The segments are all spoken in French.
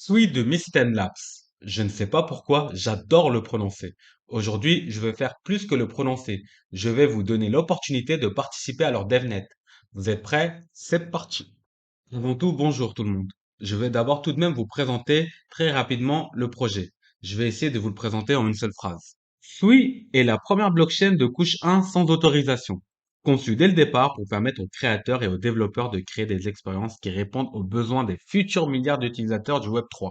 Suite de Misten Labs. Je ne sais pas pourquoi, j'adore le prononcer. Aujourd'hui, je vais faire plus que le prononcer. Je vais vous donner l'opportunité de participer à leur DevNet. Vous êtes prêts? C'est parti. Avant tout, bonjour tout le monde. Je vais d'abord tout de même vous présenter très rapidement le projet. Je vais essayer de vous le présenter en une seule phrase. Sui est la première blockchain de couche 1 sans autorisation, conçue dès le départ pour permettre aux créateurs et aux développeurs de créer des expériences qui répondent aux besoins des futurs milliards d'utilisateurs du Web3.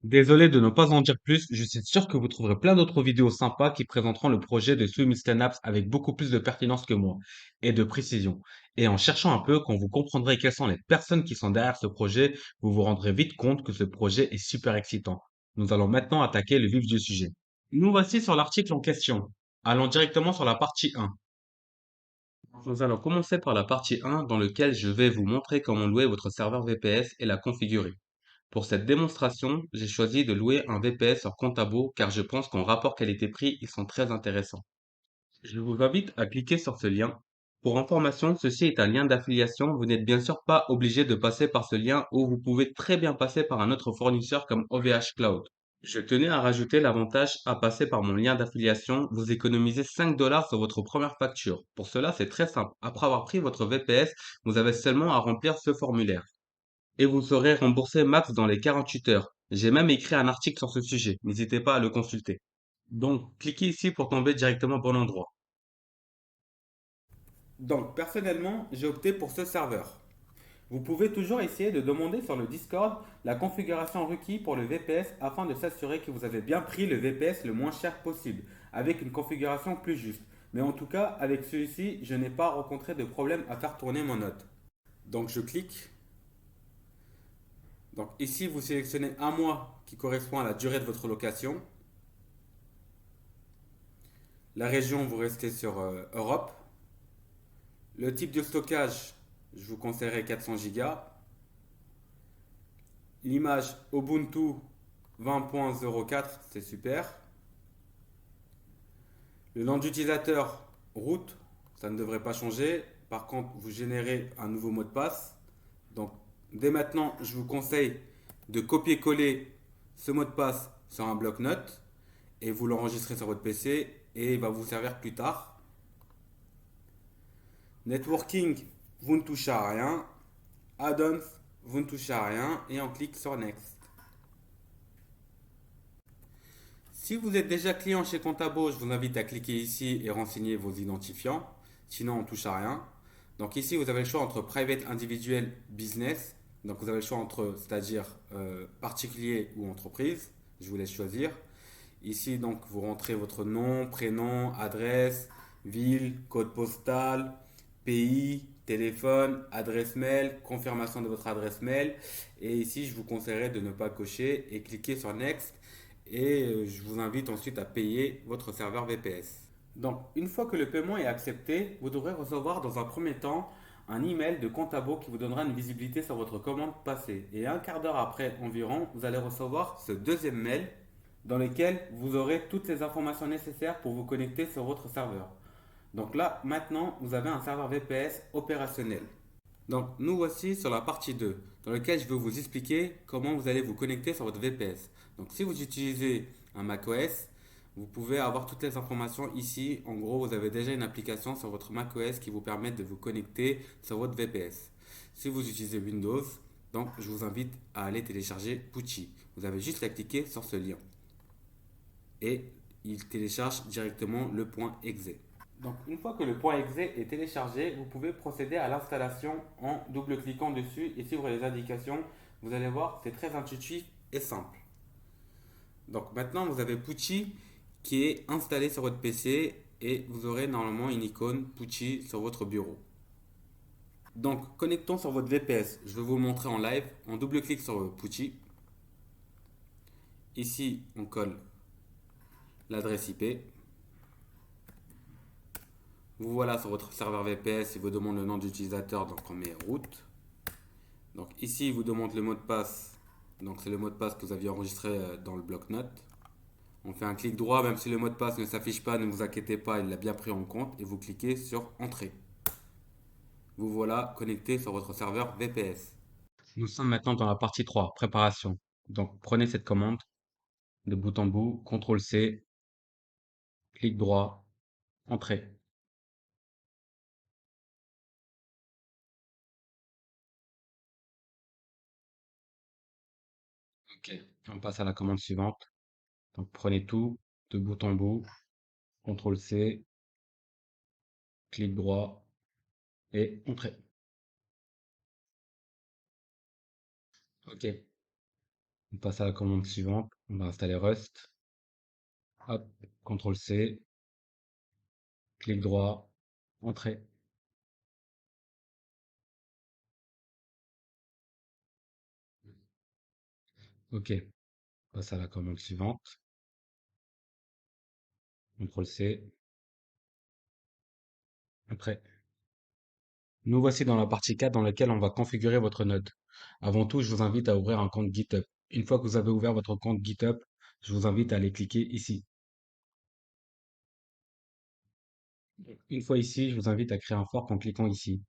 Désolé de ne pas en dire plus, je suis sûr que vous trouverez plein d'autres vidéos sympas qui présenteront le projet de Sui Apps avec beaucoup plus de pertinence que moi et de précision. Et en cherchant un peu, quand vous comprendrez quelles sont les personnes qui sont derrière ce projet, vous vous rendrez vite compte que ce projet est super excitant. Nous allons maintenant attaquer le vif du sujet. Nous voici sur l'article en question. Allons directement sur la partie 1. Nous allons commencer par la partie 1 dans laquelle je vais vous montrer comment louer votre serveur VPS et la configurer. Pour cette démonstration, j'ai choisi de louer un VPS sur Contabo car je pense qu'en rapport qualité-prix, ils sont très intéressants. Je vous invite à cliquer sur ce lien. Pour information, ceci est un lien d'affiliation. Vous n'êtes bien sûr pas obligé de passer par ce lien ou vous pouvez très bien passer par un autre fournisseur comme OVH Cloud. Je tenais à rajouter l'avantage à passer par mon lien d'affiliation. Vous économisez 5 dollars sur votre première facture. Pour cela, c'est très simple. Après avoir pris votre VPS, vous avez seulement à remplir ce formulaire et vous serez remboursé max dans les 48 heures. J'ai même écrit un article sur ce sujet. N'hésitez pas à le consulter. Donc, cliquez ici pour tomber directement au bon endroit. Donc, personnellement, j'ai opté pour ce serveur. Vous pouvez toujours essayer de demander sur le Discord la configuration requise pour le VPS afin de s'assurer que vous avez bien pris le VPS le moins cher possible, avec une configuration plus juste. Mais en tout cas, avec celui-ci, je n'ai pas rencontré de problème à faire tourner mon note. Donc, je clique. Donc, ici, vous sélectionnez un mois qui correspond à la durée de votre location. La région, vous restez sur Europe. Le type de stockage, je vous conseillerais 400 Go. L'image Ubuntu 20.04, c'est super. Le nom d'utilisateur root, ça ne devrait pas changer. Par contre, vous générez un nouveau mot de passe. Donc, dès maintenant, je vous conseille de copier-coller ce mot de passe sur un bloc-notes et vous l'enregistrez sur votre PC et il va vous servir plus tard. Networking, vous ne touchez à rien. Add-ons, vous ne touchez à rien et on clique sur Next. Si vous êtes déjà client chez Contabo, je vous invite à cliquer ici et renseigner vos identifiants. Sinon, on ne touche à rien. Donc ici, vous avez le choix entre private, individuel, business. Donc vous avez le choix entre, c'est-à-dire particulier ou entreprise. Je vous laisse choisir. Ici, donc, vous rentrez votre nom, prénom, adresse, ville, code postal, pays, téléphone, adresse mail, confirmation de votre adresse mail. Et ici, je vous conseillerais de ne pas cocher et cliquer sur Next. Et je vous invite ensuite à payer votre serveur VPS. Donc, une fois que le paiement est accepté, vous devrez recevoir dans un premier temps un email de Contabo qui vous donnera une visibilité sur votre commande passée. Et un quart d'heure après environ, vous allez recevoir ce deuxième mail dans lequel vous aurez toutes les informations nécessaires pour vous connecter sur votre serveur. Donc là, maintenant, vous avez un serveur VPS opérationnel. Donc nous voici sur la partie 2, dans laquelle je vais vous expliquer comment vous allez vous connecter sur votre VPS. Donc si vous utilisez un macOS, vous pouvez avoir toutes les informations ici. En gros, vous avez déjà une application sur votre macOS qui vous permet de vous connecter sur votre VPS. Si vous utilisez Windows, donc je vous invite à aller télécharger Putty. Vous avez juste à cliquer sur ce lien et il télécharge directement le point .exe. Donc, une fois que le point .exe est téléchargé, vous pouvez procéder à l'installation en double-cliquant dessus et suivre les indications. Vous allez voir, c'est très intuitif et simple. Donc, maintenant, vous avez Putty qui est installé sur votre PC et vous aurez normalement une icône Putty sur votre bureau. Donc, connectons sur votre VPS. Je vais vous le montrer en live. On double-clique sur Putty. Ici, on colle l'adresse IP. Vous voilà sur votre serveur VPS, il vous demande le nom d'utilisateur, donc on met root. Donc ici, il vous demande le mot de passe, donc c'est le mot de passe que vous aviez enregistré dans le bloc-notes. On fait un clic droit, même si le mot de passe ne s'affiche pas, ne vous inquiétez pas, il l'a bien pris en compte, et vous cliquez sur Entrée. Vous voilà connecté sur votre serveur VPS. Nous sommes maintenant dans la partie 3, préparation. Donc, prenez cette commande de bout en bout, CTRL-C, clic droit, entrée. OK. On passe à la commande suivante. Donc, prenez tout de bout en bout, CTRL-C, clic droit et entrée. OK. On passe à la commande suivante. On va installer Rust. Hop, CTRL-C, clic droit, entrée. OK. On passe à la commande suivante. CTRL-C, entrée. Nous voici dans la partie 4 dans laquelle on va configurer votre node. Avant tout, je vous invite à ouvrir un compte GitHub. Une fois que vous avez ouvert votre compte GitHub, je vous invite à aller cliquer ici. Une fois ici, je vous invite à créer un fork en cliquant ici.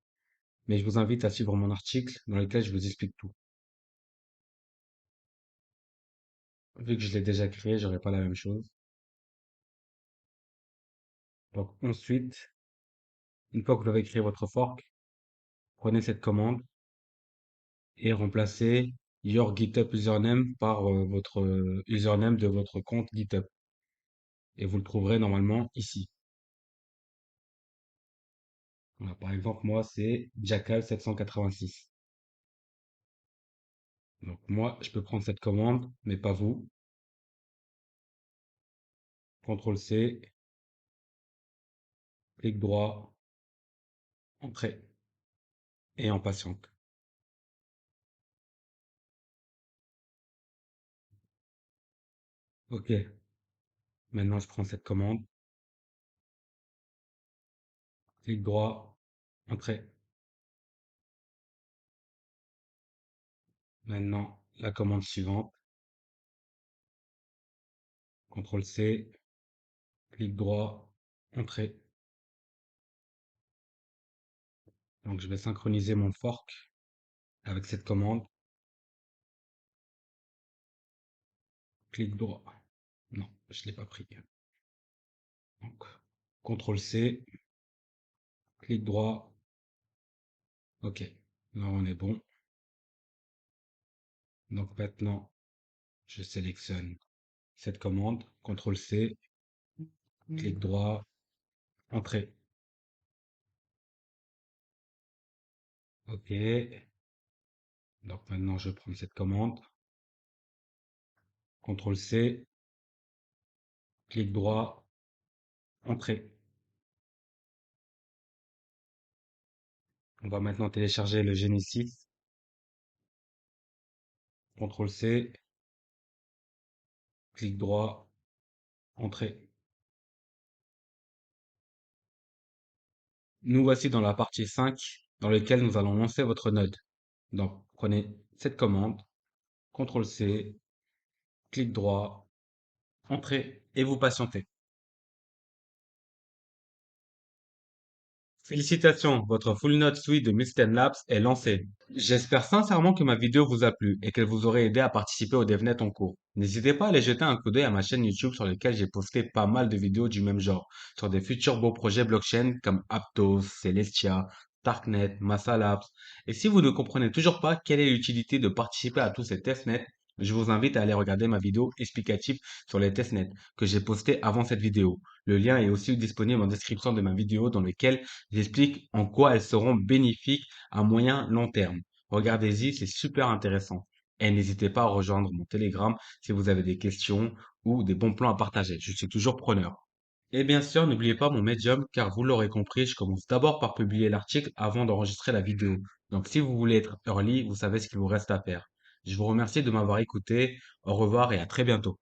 Mais je vous invite à suivre mon article dans lequel je vous explique tout. Vu que je l'ai déjà créé, j'aurai pas la même chose. Donc ensuite, une fois que vous avez créé votre fork, prenez cette commande et remplacez your GitHub username par votre username de votre compte GitHub. Et vous le trouverez normalement ici. Voilà, par exemple, moi, c'est Jackal786. Donc moi, je peux prendre cette commande, mais pas vous. CTRL-C, clic droit, entrée, et on patiente. OK, maintenant je prends cette commande, clic droit, entrée. Maintenant, la commande suivante, CTRL-C, clic droit, entrée. Donc je vais synchroniser mon fork avec cette commande, clic droit. Non, je ne l'ai pas pris. Donc, CTRL-C, clic droit, OK. Là, on est bon. Donc maintenant, je sélectionne cette commande, CTRL-C, clic droit, entrée. OK. Donc maintenant, je prends cette commande, CTRL-C, clic droit, entrée. On va maintenant télécharger le Genesis, CTRL-C, clic droit, entrée. Nous voici dans la partie 5 dans laquelle nous allons lancer votre node. Donc, prenez cette commande, CTRL-C, clic droit, entrée et vous patientez. Félicitations, votre Full Node Suite de Misten Labs est lancée. J'espère sincèrement que ma vidéo vous a plu et qu'elle vous aurait aidé à participer au DevNet en cours. N'hésitez pas à aller jeter un coup d'œil à ma chaîne YouTube sur laquelle j'ai posté pas mal de vidéos du même genre, sur des futurs beaux projets blockchain comme Aptos, Celestia, Darknet, Massa Labs. Et si vous ne comprenez toujours pas quelle est l'utilité de participer à tous ces testnets, je vous invite à aller regarder ma vidéo explicative sur les testnets que j'ai postée avant cette vidéo. Le lien est aussi disponible en description de ma vidéo dans lequel j'explique en quoi elles seront bénéfiques à moyen long terme. Regardez-y, c'est super intéressant. Et n'hésitez pas à rejoindre mon Telegram si vous avez des questions ou des bons plans à partager. Je suis toujours preneur. Et bien sûr, n'oubliez pas mon Medium, car vous l'aurez compris, je commence d'abord par publier l'article avant d'enregistrer la vidéo. Donc si vous voulez être early, vous savez ce qu'il vous reste à faire. Je vous remercie de m'avoir écouté. Au revoir et à très bientôt.